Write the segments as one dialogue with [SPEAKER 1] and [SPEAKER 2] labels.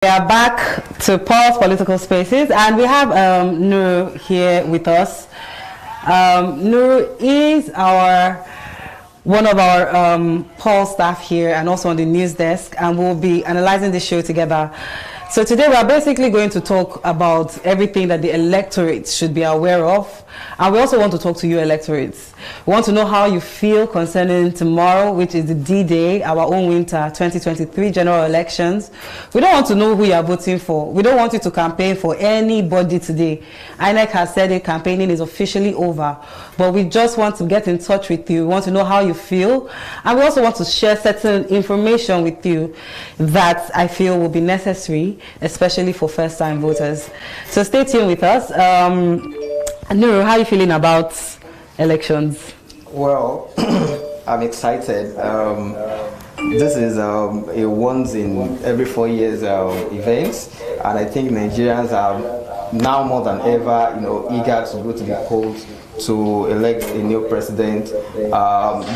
[SPEAKER 1] We are back to Paul's Political Spaces, and we have Nuru here with us. Nuru is one of our Paul staff here and also on the news desk, and we'll be analyzing the show together. So today we are basically going to talk about everything that the electorate should be aware of, and we also want to talk to you electorates. We want to know how you feel concerning tomorrow, which is the D-Day, our own winter 2023 general elections. We don't want to know who you are voting for. We don't want you to campaign for anybody today. INEC has said it, campaigning is officially over, but we just want to get in touch with you. We want to know how you feel, and we also want to share certain information with you that I feel will be necessary, especially for first-time voters. So stay tuned with us. Nuru, how are you feeling about elections?
[SPEAKER 2] Well, I'm excited. This is a once in every 4 years event, and I think Nigerians are now more than ever, eager to go to the polls to elect a new president.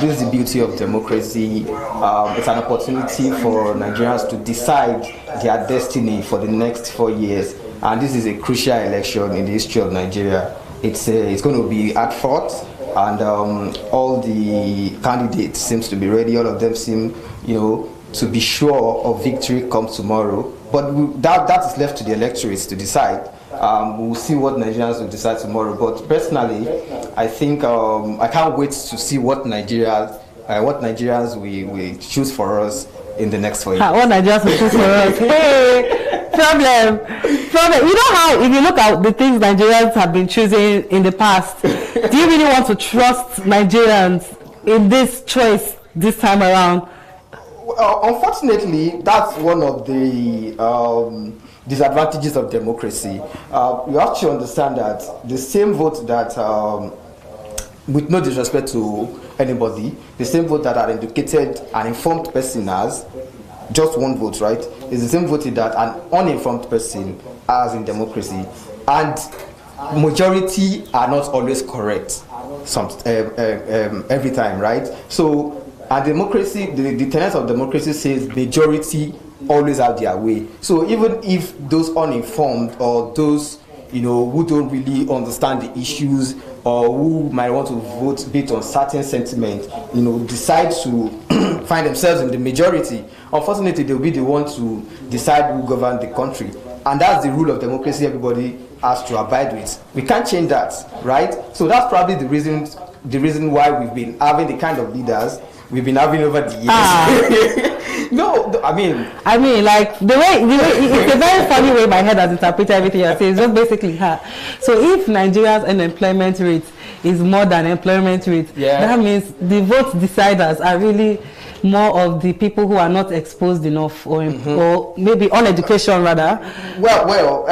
[SPEAKER 2] This is the beauty of democracy. It's an opportunity for Nigerians to decide their destiny for the next 4 years, and this is a crucial election in the history of Nigeria. It's going to be hard fought, and all the candidates seems to be ready. All of them seem, to be sure of victory come tomorrow. But that is left to the electorates to decide. We'll see what Nigerians will decide tomorrow. But personally, I think I can't wait to see what Nigerians will choose for us in the next 4 years.
[SPEAKER 1] What Nigerians will choose for us? Hey, problem. You know how, if you look at the things Nigerians have been choosing in the past, do you really want to trust Nigerians in this choice this time around?
[SPEAKER 2] Unfortunately, that's one of the disadvantages of democracy. You have to understand that the same vote that, with no disrespect to anybody, the same vote that an educated and informed person has, just one vote, right, is the same vote that an uninformed person has in democracy. And majority are not always correct every time, right? So, and democracy, the tenets of democracy says majority always have their way. So even if those uninformed or those who don't really understand the issues or who might want to vote based on certain sentiment, decide to find themselves in the majority, unfortunately they'll be the ones to decide who govern the country. And that's the rule of democracy everybody has to abide with. We can't change that, right? So that's probably the reason why we've been having the kind of leaders we've been having over the years. No, I mean,
[SPEAKER 1] like the way it's a very funny way my head has interpreted everything you're saying. It's just basically her. So if Nigeria's unemployment rate is more than employment rate, that means the vote deciders are really more of the people who are not exposed enough, or maybe on education rather.
[SPEAKER 2] Well,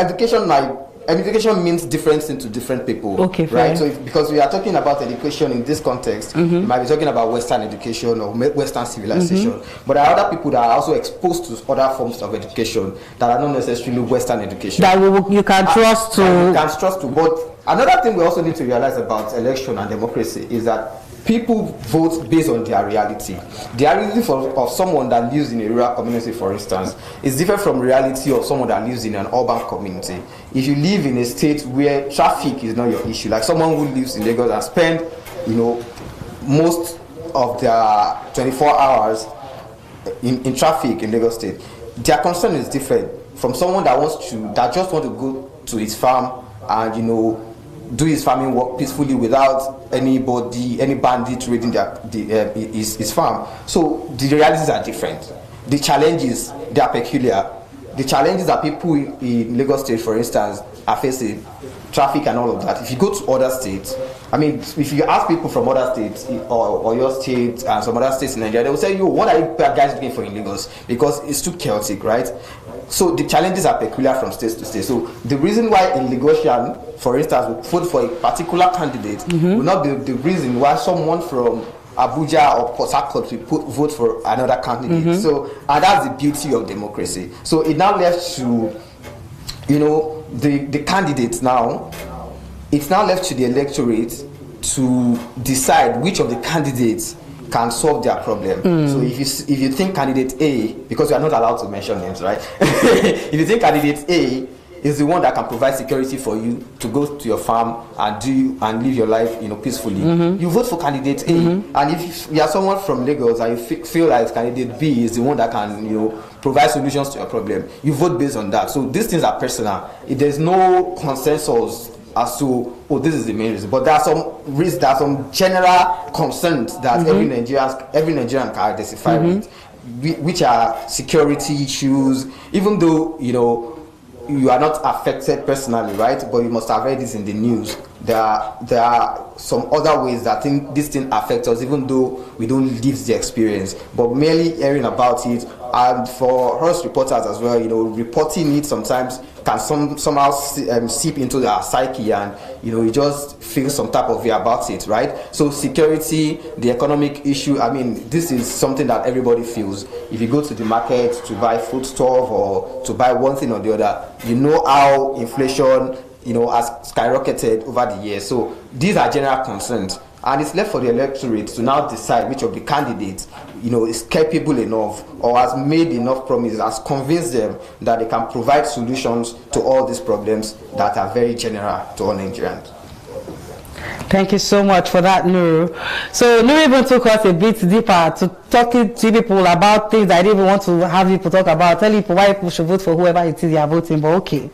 [SPEAKER 2] education means different things to different people.
[SPEAKER 1] Okay,
[SPEAKER 2] right? So because we are talking about education in this context, we might be talking about Western education or Western civilization. But there are other people that are also exposed to other forms of education that are not necessarily Western education.
[SPEAKER 1] That you can trust to.
[SPEAKER 2] You can trust to. But another thing we also need to realize about election and democracy is that people vote based on their reality. The reality of someone that lives in a rural community, for instance, is different from reality of someone that lives in an urban community. If you live in a state where traffic is not your issue, like someone who lives in Lagos and spend, most of their 24 hours in traffic in Lagos State, their concern is different from someone that just want to go to his farm and do his farming work peacefully without any bandit raiding his farm. So the realities are different. The challenges, they are peculiar. The challenges that people in Lagos State, for instance, are facing, traffic and all of that. If you go to other states, if you ask people from other states or your state and some other states in Nigeria, they will say, what are you guys looking for in Lagos? Because it's too chaotic, right? So the challenges are peculiar from state to state. So the reason why in Lagosian, for instance, we vote for a particular candidate will not be the reason why someone from Abuja or Port Harcourt will vote for another candidate. So, and that's the beauty of democracy. So it now left to, the candidates now. It's now left to the electorate to decide which of the candidates can solve their problem. So if you think candidate A, because we are not allowed to mention names, right? If you think candidate A is the one that can provide security for you to go to your farm and live your life, peacefully, you vote for candidate A. And if you are someone from Lagos and you feel like candidate B is the one that can, provide solutions to your problem, you vote based on that. So these things are personal. There's no consensus as to, this is the main reason, but there are some risks, there are some general concerns that every Nigerian can identify with, which are security issues. Even though you are not affected personally, right? But you must have read this in the news. There are some other ways that this thing affects us, even though we don't live the experience. But merely hearing about it, and for us reporters as well, reporting it sometimes can somehow seep into their psyche, and you just feel some type of way about it, right? So security, the economic issue, this is something that everybody feels. If you go to the market to buy foodstuff or to buy one thing or the other, how inflation has skyrocketed over the years. So these are general concerns, and it's left for the electorate to now decide which of the candidates is capable enough or has made enough promises, has convinced them that they can provide solutions to all these problems that are very general to all Nigerians.
[SPEAKER 1] Thank you so much for that, Nuru. So Nuru even took us a bit deeper to talking to people about things I didn't even want to have people talk about, tell people why people should vote for whoever it is they are voting, but okay.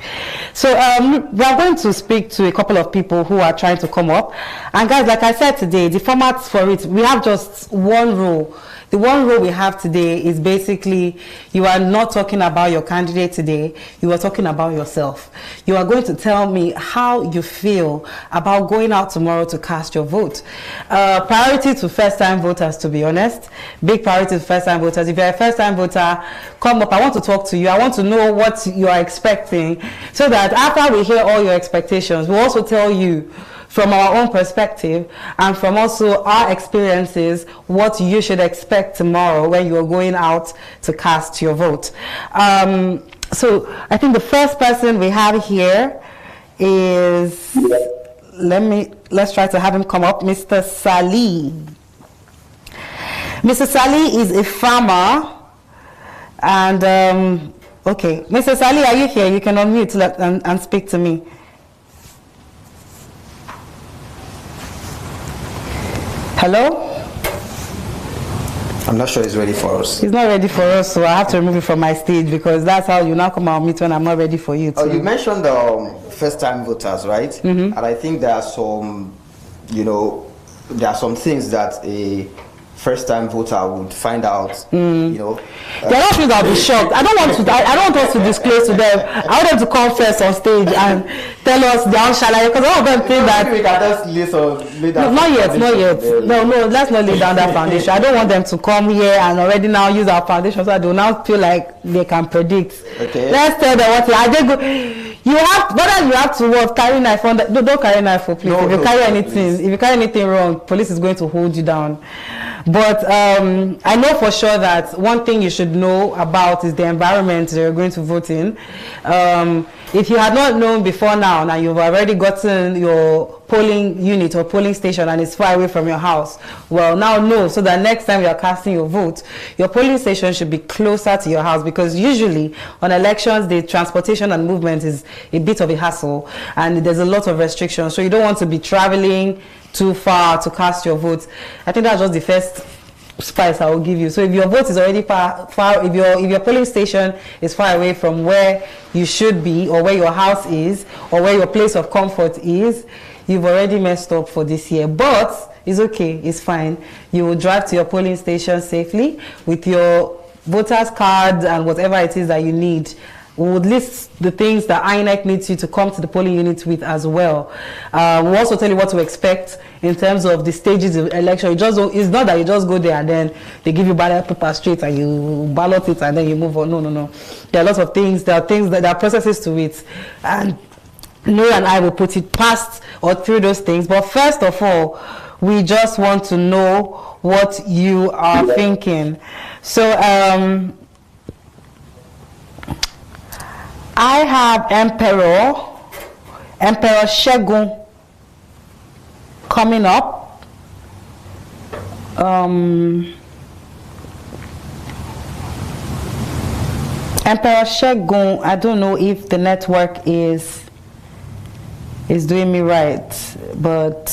[SPEAKER 1] So we are going to speak to a couple of people who are trying to come up. And guys, like I said today, the format for it, we have just one rule. The one rule we have today is basically you are not talking about your candidate today, you are talking about yourself. You are going to tell me how you feel about going out tomorrow to cast your vote. Priority to first-time voters, to be honest. Big priority to first-time voters. If you're a first-time voter, come up. I want to talk to you. I want to know what you are expecting, so that after we hear all your expectations, we'll also tell you from our own perspective and from also our experiences what you should expect tomorrow when you're going out to cast your vote. So I think the first person we have here is, let's try to have him come up, Mr. Salih. Mr. Salih is a farmer, and okay, Mr. Salih, are you here? You can unmute and speak to me. Hello?
[SPEAKER 2] I'm not sure he's ready for us.
[SPEAKER 1] He's not ready for us, so I have to remove it from my stage, because that's how you now come out meet when I'm not ready for you.
[SPEAKER 2] You mentioned first-time voters, right? And I think there are some, there are some things that a first-time voter would find out,
[SPEAKER 1] There are not things that will be shocked. I don't want us to disclose to them. I want them to come first on stage and tell us their own shalaye, because all of them think that
[SPEAKER 2] we can just lay down.
[SPEAKER 1] Not yet. No, let's not lay down that foundation. I don't want them to come here and already now use our foundation, so that they will now feel like they can predict.
[SPEAKER 2] Okay.
[SPEAKER 1] Let's tell them what I go. You have to carry knife on that. No, don't carry knife, please. If you carry anything wrong, police is going to hold you down. But I know for sure that one thing you should know about is the environment you're going to vote in. If you had not known before now you've already gotten your polling unit or polling station and it's far away from your house, well, now know, so that next time you are casting your vote, your polling station should be closer to your house, because usually on elections the transportation and movement is a bit of a hassle and there's a lot of restrictions, so you don't want to be traveling too far to cast your vote. I think that's just the first spice I will give you. So if your vote is already far, if your polling station is far away from where you should be, or where your house is, or where your place of comfort is, you've already messed up for this year. But it's okay, it's fine. You will drive to your polling station safely with your voter's card and whatever it is that you need. We would list the things that INEC needs you to come to the polling unit with as well. We'll also tell you what to expect in terms of the stages of election. It's not that you just go there and then they give you ballot paper straight and you ballot it and then you move on. No. There are lots of things. There are processes to it. And Nuru and I will put it past or through those things. But first of all, we just want to know what you are thinking. So, I have Emperor Shegun coming up. Emperor Shegun, I don't know if the network is doing me right, but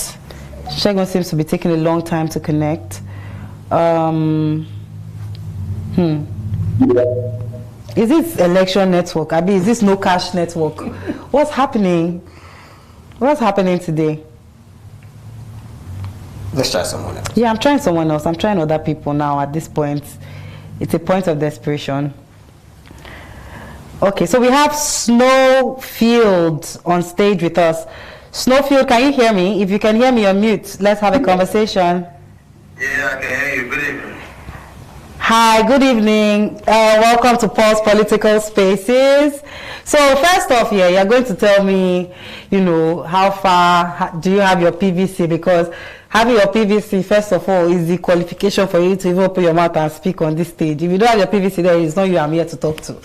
[SPEAKER 1] Shegun seems to be taking a long time to connect. Is this election network? I mean, is this no cash network? What's happening? What's happening today?
[SPEAKER 2] Let's try someone else.
[SPEAKER 1] Yeah, I'm trying someone else. I'm trying other people now at this point. It's a point of desperation. Okay, so we have Snowfield on stage with us. Snowfield, can you hear me? If you can hear me, you're mute. Let's have a conversation.
[SPEAKER 3] Yeah, I can hear you. Good evening.
[SPEAKER 1] Hi, good evening. Welcome to Paul's Political Spaces. So first off here, you're going to tell me, how far do you have your PVC? Because having your PVC, first of all, is the qualification for you to even open your mouth and speak on this stage. If you don't have your PVC there, it's not you I'm here to talk to.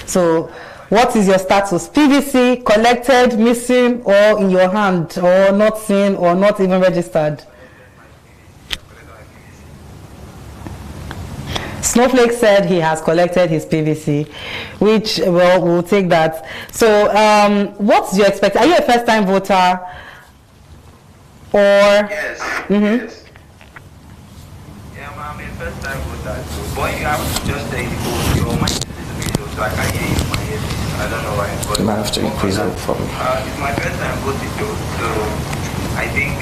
[SPEAKER 1] So what is your status? PVC collected, missing, or in your hand, or not seen, or not even registered? Snowflake said he has collected his PVC, which, well, we'll take that. So, what's your expectation? Are you a first-time voter? Or?
[SPEAKER 3] Yes. Yes. Yeah, I'm a first-time voter. But you have to just say your mic is a little so I can hear you in my ears. I don't know why. But
[SPEAKER 2] You might have to increase it for me.
[SPEAKER 3] It's my first time voting, so I think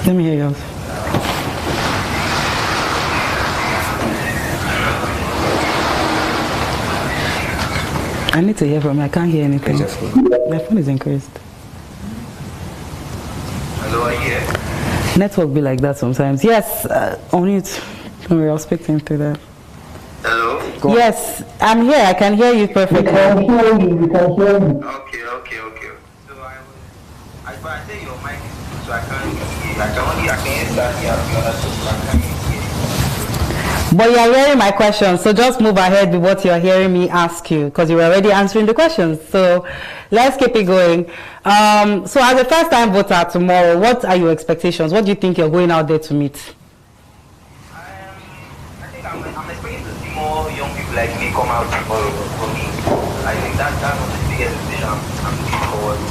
[SPEAKER 1] Let me hear yours. I need to hear from you. I can't hear anything. My phone is increased.
[SPEAKER 3] Hello, are you here?
[SPEAKER 1] Network be like that sometimes. Yes, on it. Don't worry, I'll speak to him through that.
[SPEAKER 3] Hello?
[SPEAKER 1] Yes, I'm here. I can hear you perfectly.
[SPEAKER 3] Okay. So I say your mic is good, so I can't hear. I can hear that here, the other two, so I can't hear.
[SPEAKER 1] But you're hearing my questions, so just move ahead with what you're hearing me ask you, because you're already answering the questions. So let's keep it going. So as a first-time voter tomorrow, what are your expectations? What do you think you're going out there to meet?
[SPEAKER 3] I think I'm expecting to see more young people like me come out tomorrow for me. I think that's one of the biggest decision I'm looking forward to,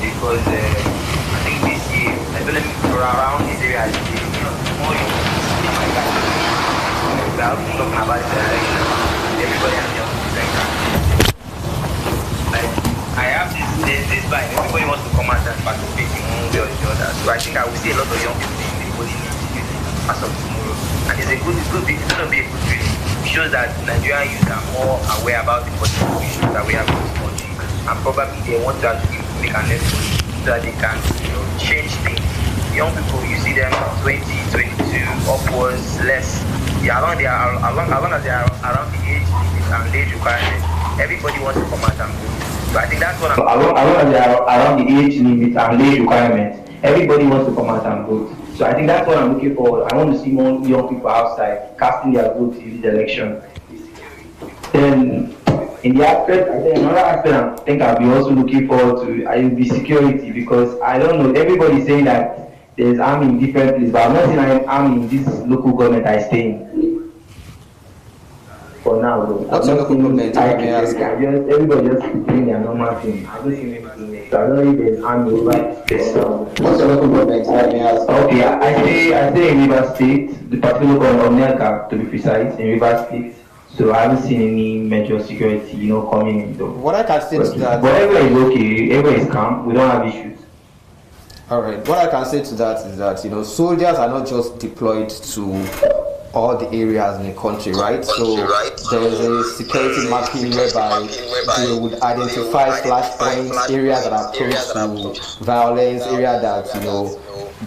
[SPEAKER 3] because I think this year, especially around this area, more young people my guys. Without talking about the election, everybody has their own perspective. Like, I have this vibe, everybody wants to come out and participate in one way or the other. So I think I will see a lot of young people in the polling as of tomorrow. And it's going to be a good feeling. It shows that Nigerian youth are more aware about the political issues that we have in this country. And probably they want to actually make an effort so that they can change things. Young people, you see them 20, 22, upwards, less. Yeah, as long as they are around the age limit and age requirement, everybody wants to come out and vote. So I think that's what I'm.
[SPEAKER 4] As long as they are around the age limit and age requirement, everybody wants to come out and vote. So I think that's what I'm looking for. I want to see more young people outside casting their votes in this election. Then, in the aspect, another aspect I think I'll be also looking forward to will be security, because I don't know, everybody's saying that there's army in different places, but I'm not seeing an army in this local government I stay in. For now, though.
[SPEAKER 2] What's your local government?
[SPEAKER 4] Everybody just doing their normal thing. I don't see anything. So I don't know if there's army right there.
[SPEAKER 2] What's your local government?
[SPEAKER 4] Okay, I stay in Rivers State, the particular government of Nelka, to be precise, in Rivers State. So I haven't seen any major security, coming in though.
[SPEAKER 2] What I can say to that.
[SPEAKER 4] But everywhere is okay. Everywhere is calm. We don't have issues.
[SPEAKER 2] All right. What I can say to that is that soldiers are not just deployed to all the areas in the country, right? So there is a security mapping whereby they would identify flashpoints, areas that are prone to violence, areas that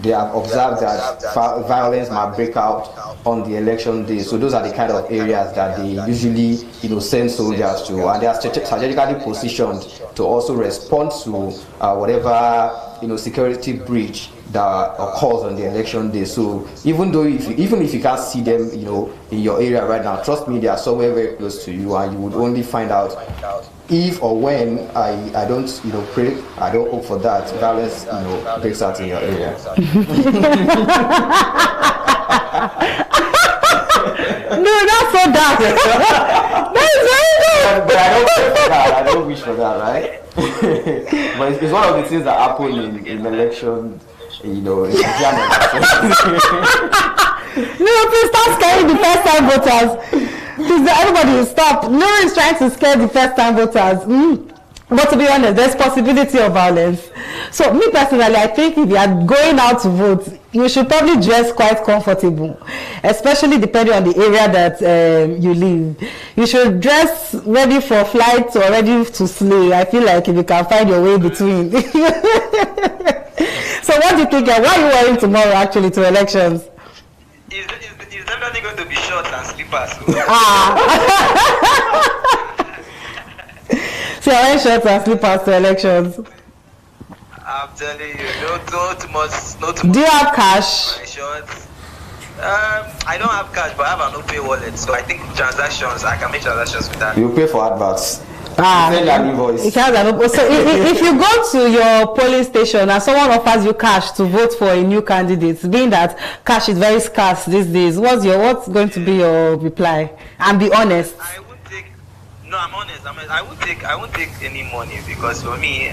[SPEAKER 2] they have observed that violence might break out on the election day. So those are the kind of areas that they usually send soldiers to, and they are strategically positioned to also respond to whatever security breach that occurs on the election day. So even if you can't see them, in your area right now, trust me, they are somewhere very close to you, and you would only find out if or when I don't pray, I don't hope for that violence breaks out in your area.
[SPEAKER 1] No, that's so dark. That is very dark.
[SPEAKER 2] But I don't pray for that. I don't wish for that, right? But it's one of the things that happen in election.
[SPEAKER 1] No, please stop scaring the first time voters. Please, everybody stop. No one is trying to scare the first time voters. But to be honest, there's possibility of violence. So me personally, I think if you are going out to vote, you should probably dress quite comfortable, especially depending on the area that you live. You should dress ready for flight or ready to slay. I feel like if you can find your way between. So what do you think? What are you wearing tomorrow actually to elections?
[SPEAKER 3] Is definitely going to be shorts and slippers.
[SPEAKER 1] So you're wearing shorts and slippers to elections?
[SPEAKER 3] I'm telling you, not too much.
[SPEAKER 1] Do you have cash?
[SPEAKER 3] Shorts. I don't have cash, but I have an OPay wallet, so I think transactions, I can make transactions with that.
[SPEAKER 2] You pay for adverts.
[SPEAKER 1] Send an invoice. So if you go to your polling station and someone offers you cash to vote for a new candidate, being that cash is very scarce these days, what's going to be your reply? And be honest.
[SPEAKER 3] I'm honest. I won't take any money, because for me,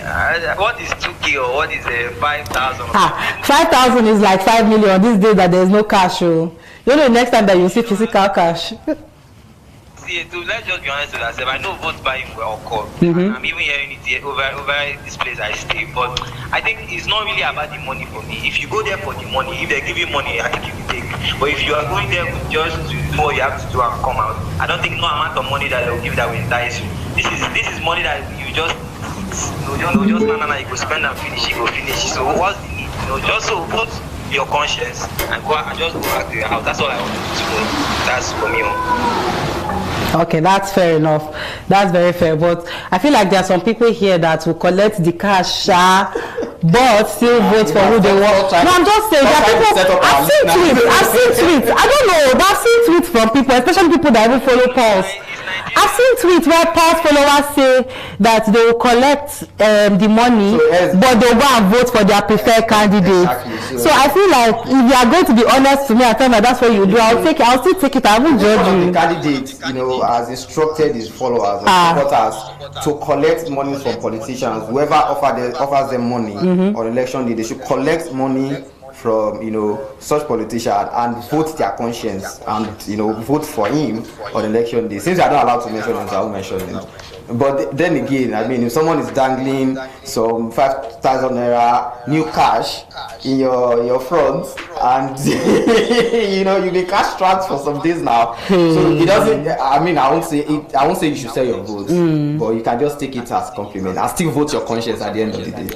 [SPEAKER 3] what is 2K or what is 5,000?
[SPEAKER 1] 5,000 is like 5 million these days that there is no cash. The next time that you see physical cash.
[SPEAKER 3] Let's just be honest with ourselves. I know vote buying will occur. I'm even hearing it over this place I stay. But I think it's not really about the money for me. If you go there for the money, if they give you money, I think you will take. But if you are going there just to do what you have to do and come out, I don't think no amount of money that they will give that will entice you. This is money that you just you go spend and finish. You go finish. So what's the need? Just so put your conscience and go and just go back to your house. That's all I want to do. That's for me.
[SPEAKER 1] Okay, that's fair enough. That's very fair. But I feel like there are some people here that will collect the cash, but still vote for who they want. No, I'm just saying that people. I've seen tweets. I don't know. I've seen tweets from people, especially people that even follow Pulse. I've seen tweets where Pulse followers say that they will collect the money, but they'll go and vote for their preferred candidate. Exactly. So I feel like if you are going to be honest to me and tell me that's what you do, I'll still take it. I won't judge you.
[SPEAKER 2] The candidate, has instructed his followers and supporters to collect money from politicians. Whoever offers them money on election day, they should collect money from such politician and vote their conscience and vote for him on election day. Since I are not allowed to mention him, so I won't mention him. But then again, if someone is dangling some 5,000 naira new cash in your front, and you've been cash strapped for some days now, so it doesn't. I won't say you should sell your votes, but you can just take it as compliment and still vote your conscience at the end of the day.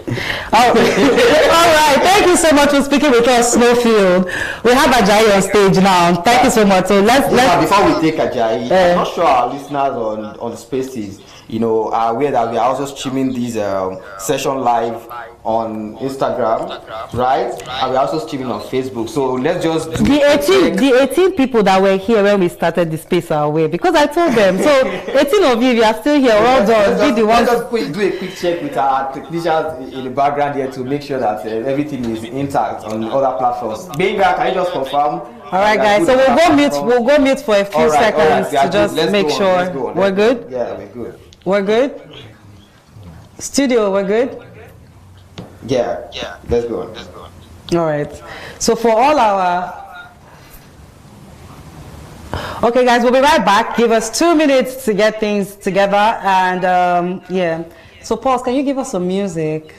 [SPEAKER 1] All right, thank you so much for speaking with us, Snowfield. We have Ajayi on stage now. Thank you so much. So let's
[SPEAKER 2] before we take Ajayi, I'm not sure our listeners on the spaces are aware that we are also streaming this session live on Instagram, right? And we're also streaming on Facebook. So let's just do
[SPEAKER 1] the 18 people that were here when we started the space are aware, because I told them. So 18 of you are still here. Well done.
[SPEAKER 2] Let's do a quick check with our technicians in the background here to make sure that everything is intact on other platforms. Benga, can you just confirm?
[SPEAKER 1] All right, guys. So we'll go mute for a few seconds to just make sure we're good.
[SPEAKER 2] Yeah, we're good.
[SPEAKER 1] We're good? Studio, we're good?
[SPEAKER 2] Yeah. Let's go on.
[SPEAKER 1] All right. So for all our... Okay, guys, we'll be right back. Give us 2 minutes to get things together. And, So, Paul, can you give us some music?